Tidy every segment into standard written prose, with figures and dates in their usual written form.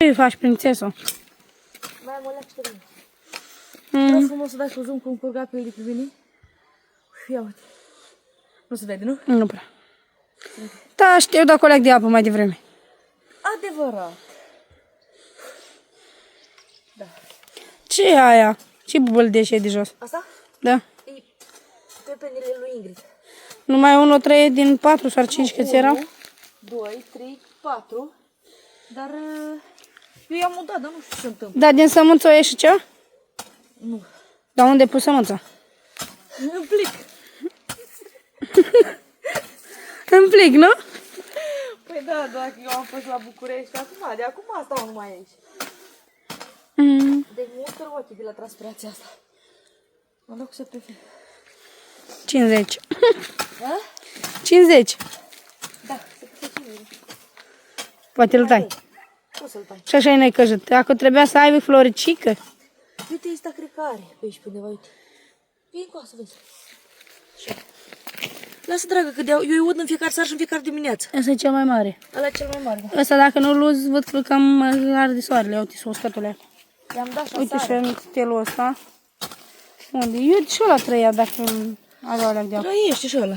Ce faci, prințesă? Mai am o leacă de mine. Vreau frumos să dai cu zoom cu un curgapel de pe mine. Ia uite. Nu se vede, nu? Nu prea. Da, știu, dau coleg de apă mai devreme. Adevărat. Da. Ce e aia? Ce bubăldeș e de jos? Asta? Da. E pepenile lui Ingrid. Numai 1, 3 din 4 sau 5 câți erau? 2, 3, 4. Dar eu i-am mutat, dar nu știu ce se întâmplă. Da, din sămânță o ieși ceva? Nu. Dar unde pus sămânța? În plic. În plic, nu? Păi da, dacă eu am fost la București, acum, de acum stau numai aici. Deci mă uscă ochii de la transpirația asta. Mă duc să pe 50. Da? 50. Da, să pe 50. Poate îl tai. Poți să-l tai. Și așa e necăjit. Dacă trebuia să aibă floricică. Uite, ăsta cred că are pe aici, pe undeva, uite. Vine cu asta, vezi. Așa. Lasă, dragă, că eu îi ud în fiecare seară și în fiecare dimineață. Ăsta e cel mai mare. Ăla e cel mai mare, da. Ăsta dacă nu-l uzi, văd că cam arde soarele. Uite, sunt uscătule. I-am dat și Uite și asare. mixtelul ăsta. Unde? Eu și ăla trăia dacă avea o leac de apă. Trăiește și ăla.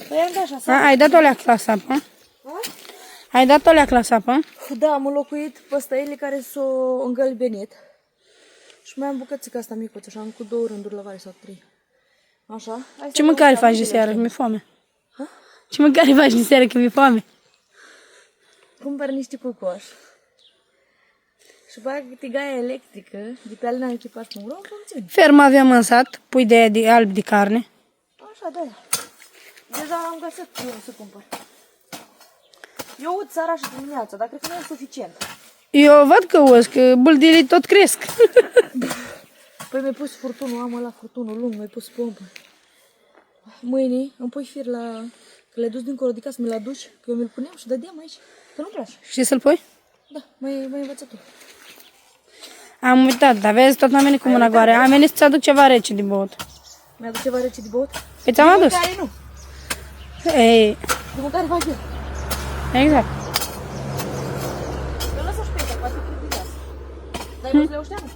Păi i-am dat și asare. Ai dat o leac la sapă? Ha? Ai dat o leac la sapă? Da, am înlocuit păstăile care s-o îngălbenit. Și mai am bucățica asta micuță și am cu 2 rânduri la vare sau 3. Așa. Hai Ce să mâncare luăm faci de seară, că mi-e foame? Ce mâncare faci de seară, că mi-e foame? Cumpăr niște cucoși. Și bag tigaia electrică de pe alina echipaj.ro în funcțiune. Ferm aveam în sat, pui de alb de carne. Așa, da. Deja am găsit eu să cumpăr. Eu ud seara și dimineața, dar cred că nu e suficient. Eu văd că uzi, că bâldile tot cresc. Păi mi-ai pus furtunul, am ăla furtunul lung, mi-ai pus pompă. Mâine îmi pui fir la... Că le-ai dus dincolo de casă, mi l-a duci, că eu mi-l puneam și dădeam aici. Că nu place. Și să-l pui? Da, mai învățat tu. Am uitat, dar vezi, tot n-am venit cu mâna goare. Am venit să-ți aduc ceva rece de băut. Mi-aduc ceva rece de băut? Păi ți-am adus. De mâncare nu. Ei, De mâncare fac eu. exact. Eu lăsă și pe ăsta, poate privilează. Dar ai văzut leușteană?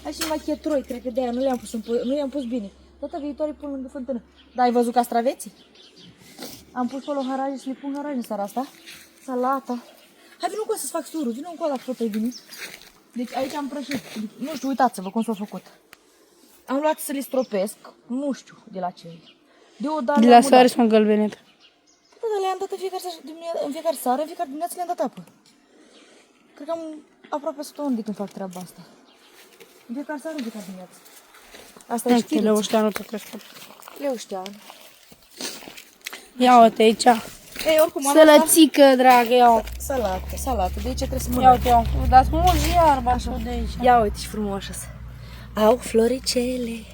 Hai și numai chetroi, cred că de-aia nu le-am pus, nu i-am pus bine. Data viitoare pun lângă fântână. Dar ai văzut castraveții? Am pus acolo haraje și le pun haraje în seara asta. Salata. Hai, vină încoa să-ți fac surul, vină încoa la tot ai bine. Deci aici am prăjit. Nu știu, uitați-vă cum s-a făcut. Am luat să le stropesc, nu știu de la ce. Deodată De la soare sunt gălbenit. Da, dar le-am dat în fiecare seară, în fiecare dimineață le-am dat apă. Cred că am aproape 100 ani de când fac treaba asta. În fiecare seară, în fiecare dimineață. Asta e Uite, știrile. leușteanul tot crescut. Leuștean. Ia uite aici. Ei, oricum, am asta. Sălățică, dragă, ia uite. Salată. De aici trebuie să mă Ia uite, ia uite. Dați mult iarba așa de aici. Ia uite și frumoasă. Au floricele.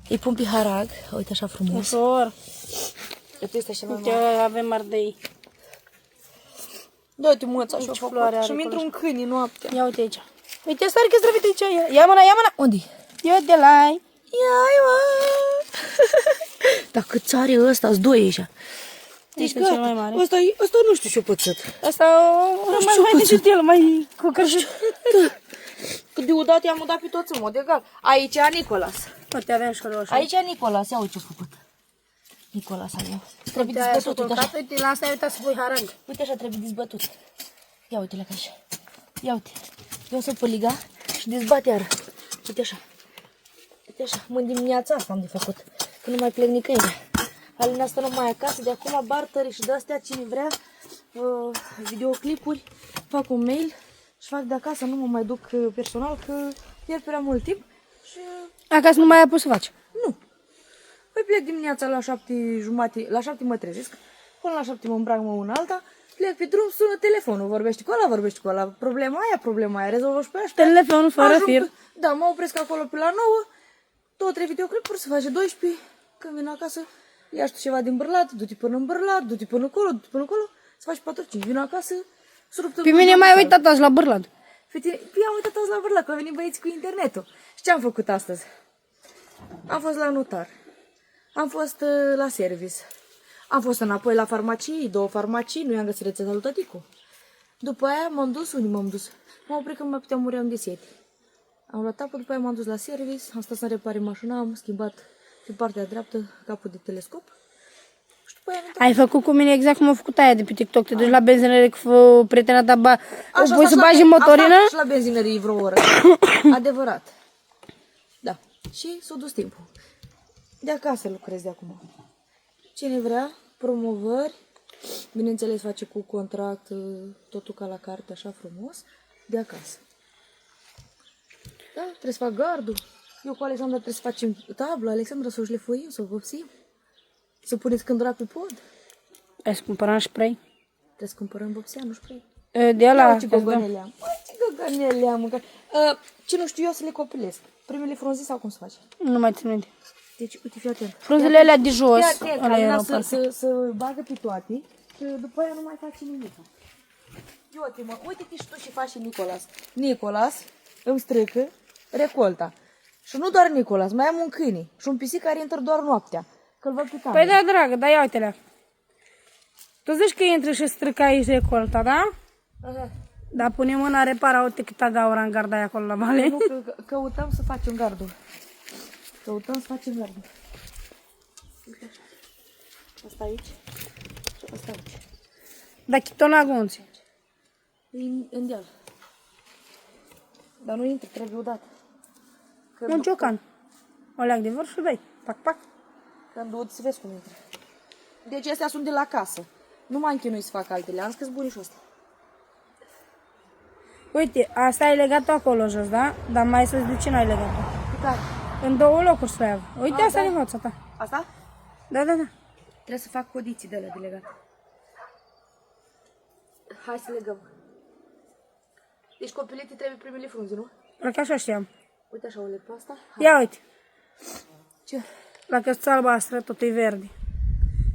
Îi pun pe harag. Uite așa frumos. Ușor. Uite, este așa mai Uite, mare. avem ardei. Da, uite măța și-o floare făcut. are Și-mi intru în câini noaptea. Ia uite aici. Uite, asta are castraveți aici. Ia mâna, ia mâna. Unde? Ia uite la ai. Ia-i, mă! Dar cât are ăsta? 2 aici. Deci Este cel mai mare. Ăsta nu știu ce-o pățit. Asta mai decât el, mai cu cărșit. Că deodată i-am udat pe toți în mod egal. Aici e Nicolas. Uite, avem și roșu. Aici e Nicolas. Ia uite ce-a făcut. Nicolas al meu. Trebuie dezbătut. Uite așa. Uite, la asta ai uitat să pui harang. Uite așa, trebuie dezbătut. Ia uite-le ca așa. Ia uite. Eu o să păliga și dezbat iară. Uite așa. Uite așa. Mă, dimineața asta am de făcut. Că nu mai plec nicăieri. Alina asta numai acasă. De acum bartări și de-astea cine vrea videoclipuri. Fac un mail și fac de acasă. Nu mă mai duc personal că pierd prea mult timp. Și Acasă nu mai ai pus să faci. nu. Păi plec dimineața la 7:30, la 7 mă trezesc. Până la 7 mă îmbrac, mă una alta. Plec pe drum, sună telefonul, vorbește cu ăla, problema aia, rezolvă și pe așa. Telefonul fără fir. Da, mă opresc acolo pe la 9, 2-3 videoclipuri, se face 12, când vin acasă, ia tu ceva din bărlat, du-te până în bărlat, du-te până acolo, să faci 4-5, vin acasă, Pe mine mai uitat azi la bârlad. Păi am uitat azi la bărlat, că au venit băieți cu internetul. Și ce am făcut astăzi? Am fost la notar, am fost la service. Am fost înapoi la farmacii, 2 farmacii, nu i-am găsit rețeta lui tăticu. După aia m-am dus, unde m-am dus? M-am oprit că nu mai puteam muream de sete. Am luat apă, după aia m-am dus la service, am stat să repare mașina, am schimbat pe partea dreaptă capul de telescop. Și după aia am intrat. Ai făcut cu mine exact cum a făcut aia de pe TikTok. Te duci la benzinărie cu prietena ta, o pui să bagi în motorină? Am stat și la benzinărie vreo oră. Adevărat. Da. Și s-a dus timpul. De acasă lucrez de acum. Cine vrea, promovări, bineînțeles face cu contract, totul ca la carte, așa frumos, de acasă. Da, trebuie să fac gardul. Eu cu Alexandra trebuie să facem tablă, Alexandra să o șlefuim, să o vopsim, să puneți cândura pe pod. Ai să cumpărăm spray? Trebuie să cumpărăm vopseanul spray. De ăla. Ce găgănele am. Ce găgănele am. Ce nu știu eu să le copilesc. Primele frunze sau cum se face? Nu mai țin minte. Deci, uite, fii atent. Frunzele alea de jos. Fii atent, Alea erau Alina perfect. să bagă pe toate, că după aia nu mai face nimic. Uite, mă, uite-te și tu și faci și Nicolas. Nicolas îmi strică recolta. Și nu doar Nicolas, mai am un câine și un pisic care intră doar noaptea. Că-l văd pe cameră. Păi da, dragă, dar ia uite-le. Tu zici că intri și strică aici recolta, da? Aha. Dar pune mâna, repara, uite câta gaură în garda aia acolo la vale. Nu, căutăm să facem gardul. Căutăm să facem gardul. Uite așa. Asta aici și asta aici. Dar chitona gunți. În deal. Dar nu intră, trebuie odată. Un ciocan. O leac de vârf și dai. Pac, pac. Când o să vezi cum intră. Deci astea sunt de la casă. Nu m-am chinuit să fac altele. Am scris bunișul ăsta. Uite, asta e legat acolo jos, da? Dar mai sus de ce n-ai legat-o? Care? În două locuri să aibă. Uite, asta da. e hoța ta. Asta? Da, da, da. Trebuie să fac codiții de alea de legat. Hai să legăm. Deci copilete trebuie primele frunze, nu? Dacă așa știam. Uite așa o leg pe asta. Hai. Ia uite. Ce? La căsuța albastră, tot e verde.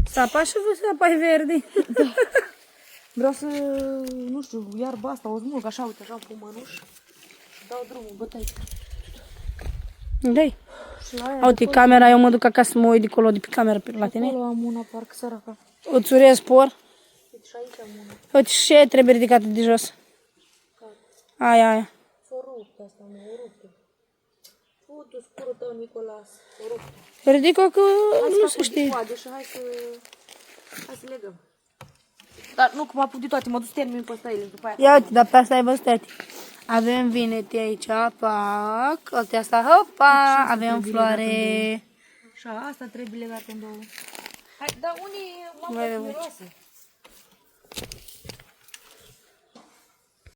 Sapa și sapa e verde. Vreau să, nu știu, iarba asta o smulg așa, uite, așa cu mănuș. Și dau drumul, bătai. Dai. Și la aia Uite, camera, eu mă duc acasă să mă uit de acolo, de pe cameră pe la tine. acolo am una, parcă săraca. Îți urez spor. Uite, și aici am una. Uite, și ce trebuie ridicată de jos. Aia. S-o rupt asta, mă, o ruptă. Futu scurul tău, Nicolas, o ruptă. Ridică că Hai nu să se știe. fac și hai să legăm. Dar nu, că m-a apuc de toate, mă duc să termin pe ăsta ele după aia. Ia uite, dar pe asta ai văzut, tati. Avem vinete aici, pac. Uite asta, hopa, avem floare. Așa, asta trebuie legată în două. Hai, dar unii m-am miroase.